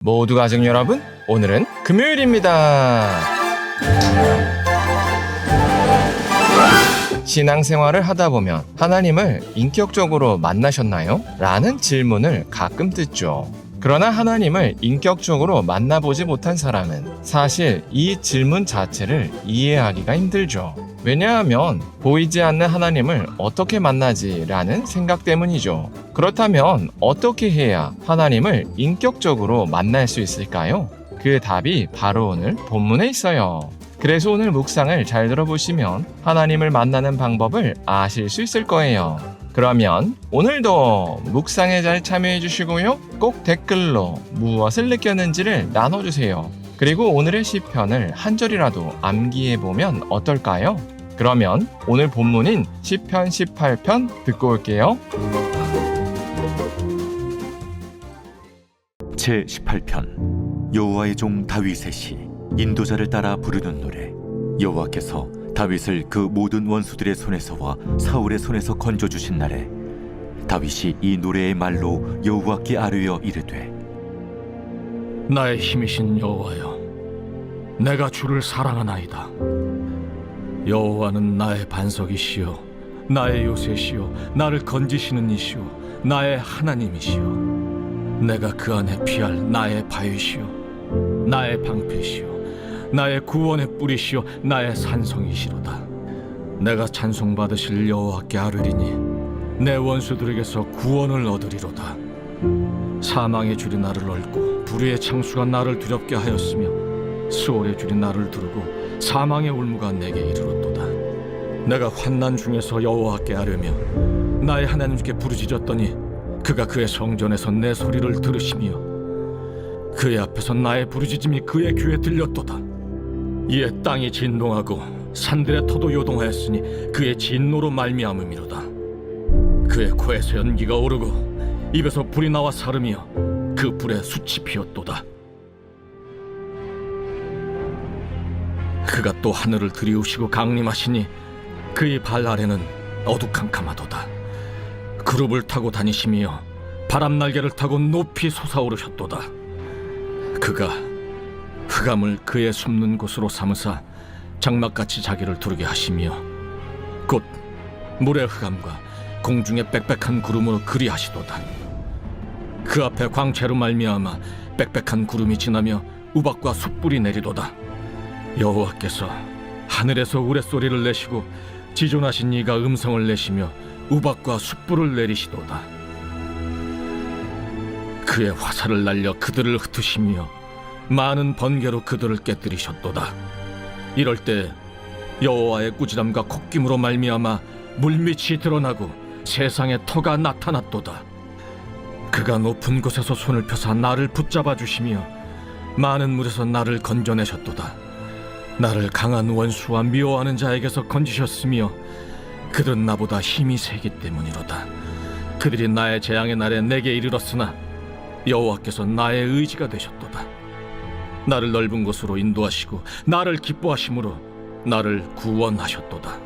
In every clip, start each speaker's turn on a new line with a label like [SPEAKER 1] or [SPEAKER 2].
[SPEAKER 1] 모두 가족 여러분, 오늘은 금요일입니다. 신앙생활을 하다 보면 하나님을 인격적으로 만나셨나요? 라는 질문을 가끔 듣죠. 그러나 하나님을 인격적으로 만나보지 못한 사람은 사실 이 질문 자체를 이해하기가 힘들죠. 왜냐하면 보이지 않는 하나님을 어떻게 만나지? 라는 생각 때문이죠. 그렇다면 어떻게 해야 하나님을 인격적으로 만날 수 있을까요? 그 답이 바로 오늘 본문에 있어요. 그래서 오늘 묵상을 잘 들어보시면 하나님을 만나는 방법을 아실 수 있을 거예요. 그러면 오늘도 묵상에 잘 참여해 주시고요. 꼭 댓글로 무엇을 느꼈는지를 나눠주세요. 그리고 오늘의 시편을 한 절이라도 암기해 보면 어떨까요? 그러면 오늘 본문인 시편 18편 듣고 올게요.
[SPEAKER 2] 제18편 여호와의 종 다윗의 시 인도자를 따라 부르는 노래. 여호와께서 다윗을 그 모든 원수들의 손에서와 사울의 손에서 건져주신 날에 다윗이 이 노래의 말로 여호와께 아뢰어 이르되
[SPEAKER 3] 나의 힘이신 여호와여, 내가 주를 사랑하나이다. 여호와는 나의 반석이시요 나의 요새시요 나를 건지시는 이시요 나의 하나님이시요 내가 그 안에 피할 나의 바위시요 나의 방패시요 나의 구원의 뿌리시요 나의 산성이시로다. 내가 찬송받으실 여호와께 아뢰리니 내 원수들에게서 구원을 얻으리로다. 사망의 줄이 나를 얽고 불의의 창수가 나를 두렵게 하였으며 수월의 줄이 나를 두르고 사망의 울무가 내게 이르렀도다. 내가 환난 중에서 여호와께 아뢰며 나의 하나님께 부르짖었더니 그가 그의 성전에서 내 소리를 들으시며 그의 앞에서 나의 부르짖음이 그의 귀에 들렸도다. 이에 땅이 진동하고 산들의 터도 요동하였으니 그의 진노로 말미암음이로다. 그의 코에서 연기가 오르고 입에서 불이 나와 사르며 그 불에 숯이 피었도다. 그가 또 하늘을 들이우시고 강림하시니 그의 발 아래는 어두캄캄하도다. 그룹을 타고 다니시며 바람 날개를 타고 높이 솟아오르셨도다. 그가 흑암을 그의 숨는 곳으로 삼으사 장막같이 자기를 두르게 하시며 곧 물의 흑암과 공중의 빽빽한 구름으로 그리하시도다. 그 앞에 광채로 말미암아 빽빽한 구름이 지나며 우박과 숯불이 내리도다. 여호와께서 하늘에서 우레소리를 내시고 지존하신 이가 음성을 내시며 우박과 숯불을 내리시도다. 그의 화살을 날려 그들을 흩으시며 많은 번개로 그들을 깨뜨리셨도다. 이럴 때 여호와의 꾸지람과 콧김으로 말미암아 물밑이 드러나고 세상에 터가 나타났도다. 그가 높은 곳에서 손을 펴사 나를 붙잡아 주시며 많은 물에서 나를 건져내셨도다. 나를 강한 원수와 미워하는 자에게서 건지셨으며 그들은 나보다 힘이 세기 때문이로다. 그들이 나의 재앙의 날에 내게 이르렀으나 여호와께서 나의 의지가 되셨도다. 나를 넓은 곳으로 인도하시고 나를 기뻐하심으로 나를 구원하셨도다.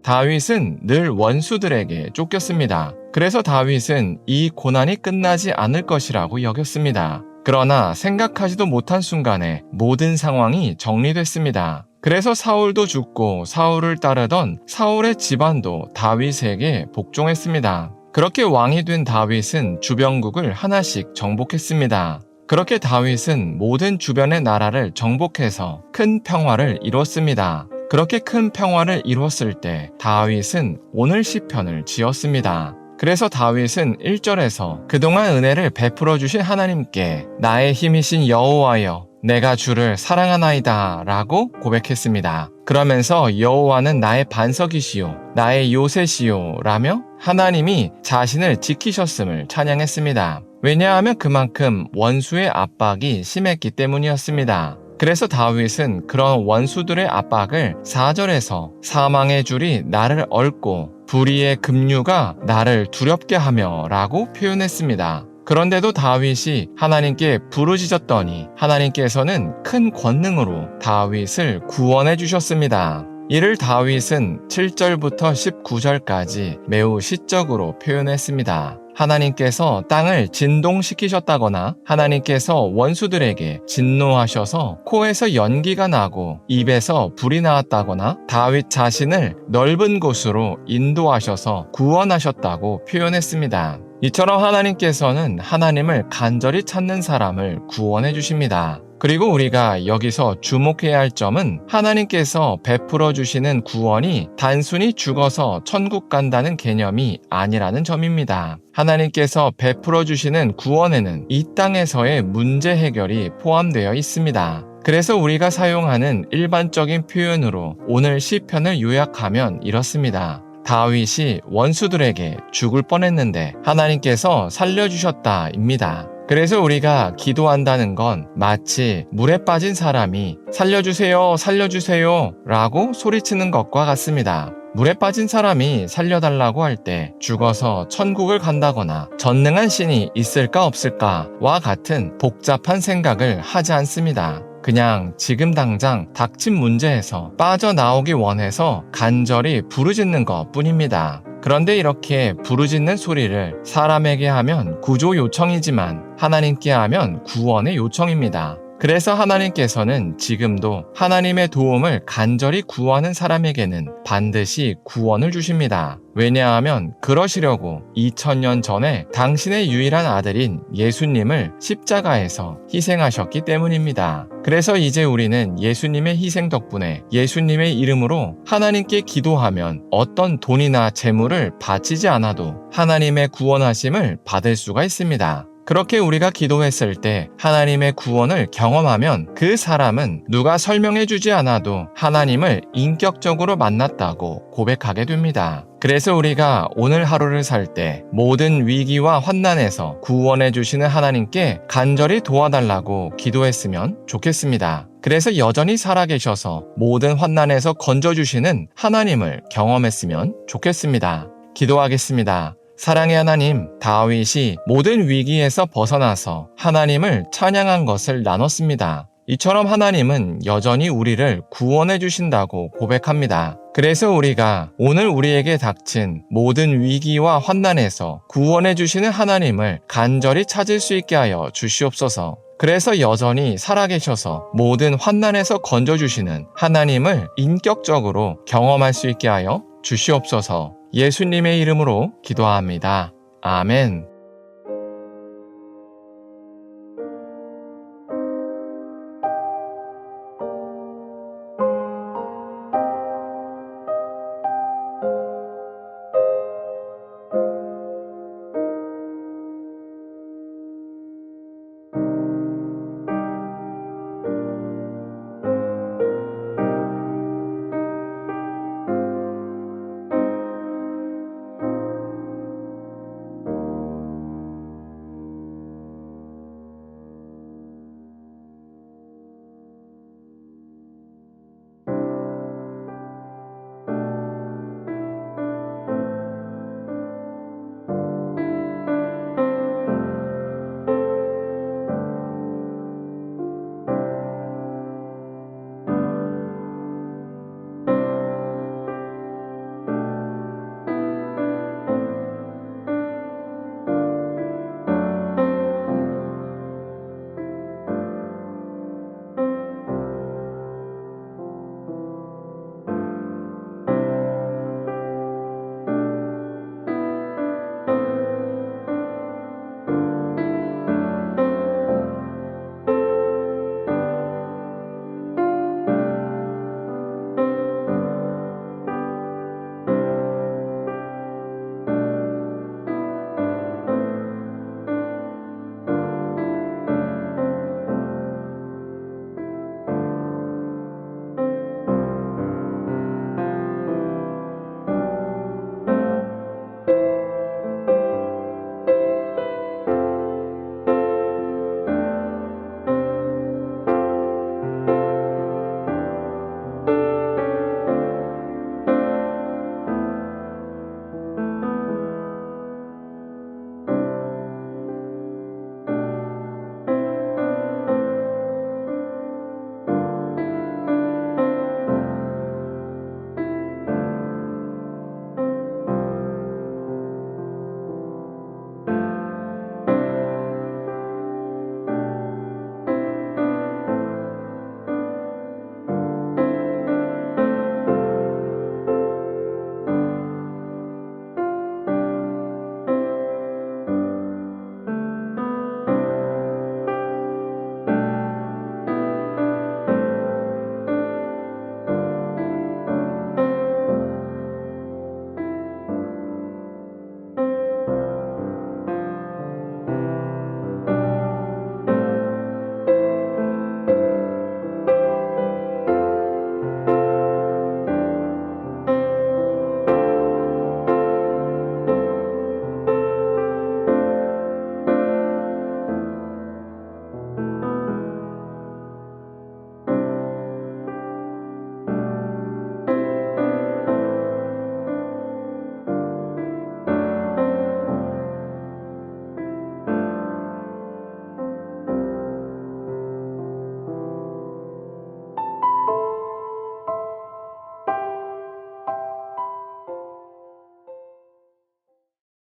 [SPEAKER 1] 다윗은 늘 원수들에게 쫓겼습니다. 그래서 다윗은 이 고난이 끝나지 않을 것이라고 여겼습니다. 그러나 생각하지도 못한 순간에 모든 상황이 정리됐습니다. 그래서 사울도 죽고 사울을 따르던 사울의 집안도 다윗에게 복종했습니다. 그렇게 왕이 된 다윗은 주변국을 하나씩 정복했습니다. 그렇게 다윗은 모든 주변의 나라를 정복해서 큰 평화를 이뤘습니다. 그렇게 큰 평화를 이뤘을 때 다윗은 오늘 시편을 지었습니다. 그래서 다윗은 1절에서 그동안 은혜를 베풀어 주신 하나님께 나의 힘이신 여호와여 내가 주를 사랑하나이다 라고 고백했습니다. 그러면서 여호와는 나의 반석이시요 나의 요새시요 라며 하나님이 자신을 지키셨음을 찬양했습니다. 왜냐하면 그만큼 원수의 압박이 심했기 때문이었습니다. 그래서 다윗은 그런 원수들의 압박을 4절에서 사망의 줄이 나를 얽고 불의의 급류가 나를 두렵게 하며 라고 표현했습니다. 그런데도 다윗이 하나님께 부르짖었더니 하나님께서는 큰 권능으로 다윗을 구원해 주셨습니다. 이를 다윗은 7절부터 19절까지 매우 시적으로 표현했습니다. 하나님께서 땅을 진동시키셨다거나 하나님께서 원수들에게 진노하셔서 코에서 연기가 나고 입에서 불이 나왔다거나 다윗 자신을 넓은 곳으로 인도하셔서 구원하셨다고 표현했습니다. 이처럼 하나님께서는 하나님을 간절히 찾는 사람을 구원해 주십니다. 그리고 우리가 여기서 주목해야 할 점은 하나님께서 베풀어 주시는 구원이 단순히 죽어서 천국 간다는 개념이 아니라는 점입니다. 하나님께서 베풀어 주시는 구원에는 이 땅에서의 문제 해결이 포함되어 있습니다. 그래서 우리가 사용하는 일반적인 표현으로 오늘 시편을 요약하면 이렇습니다. 다윗이 원수들에게 죽을 뻔했는데 하나님께서 살려주셨다입니다. 그래서 우리가 기도한다는 건 마치 물에 빠진 사람이 살려주세요, 살려주세요 라고 소리치는 것과 같습니다. 물에 빠진 사람이 살려달라고 할 때 죽어서 천국을 간다거나 전능한 신이 있을까 없을까와 같은 복잡한 생각을 하지 않습니다. 그냥 지금 당장 닥친 문제에서 빠져나오기 원해서 간절히 부르짖는 것 뿐입니다. 그런데 이렇게 부르짖는 소리를 사람에게 하면 구조 요청이지만 하나님께 하면 구원의 요청입니다. 그래서 하나님께서는 지금도 하나님의 도움을 간절히 구하는 사람에게는 반드시 구원을 주십니다. 왜냐하면 그러시려고 2000년 전에 당신의 유일한 아들인 예수님을 십자가에서 희생하셨기 때문입니다. 그래서 이제 우리는 예수님의 희생 덕분에 예수님의 이름으로 하나님께 기도하면 어떤 돈이나 재물을 바치지 않아도 하나님의 구원하심을 받을 수가 있습니다. 그렇게 우리가 기도했을 때 하나님의 구원을 경험하면 그 사람은 누가 설명해주지 않아도 하나님을 인격적으로 만났다고 고백하게 됩니다. 그래서 우리가 오늘 하루를 살 때 모든 위기와 환난에서 구원해 주시는 하나님께 간절히 도와달라고 기도했으면 좋겠습니다. 그래서 여전히 살아계셔서 모든 환난에서 건져주시는 하나님을 경험했으면 좋겠습니다. 기도하겠습니다. 사랑의 하나님, 다윗이 모든 위기에서 벗어나서 하나님을 찬양한 것을 나눴습니다. 이처럼 하나님은 여전히 우리를 구원해 주신다고 고백합니다. 그래서 우리가 오늘 우리에게 닥친 모든 위기와 환난에서 구원해 주시는 하나님을 간절히 찾을 수 있게 하여 주시옵소서. 그래서 여전히 살아계셔서 모든 환난에서 건져주시는 하나님을 인격적으로 경험할 수 있게 하여 주시옵소서. 예수님의 이름으로 기도합니다. 아멘.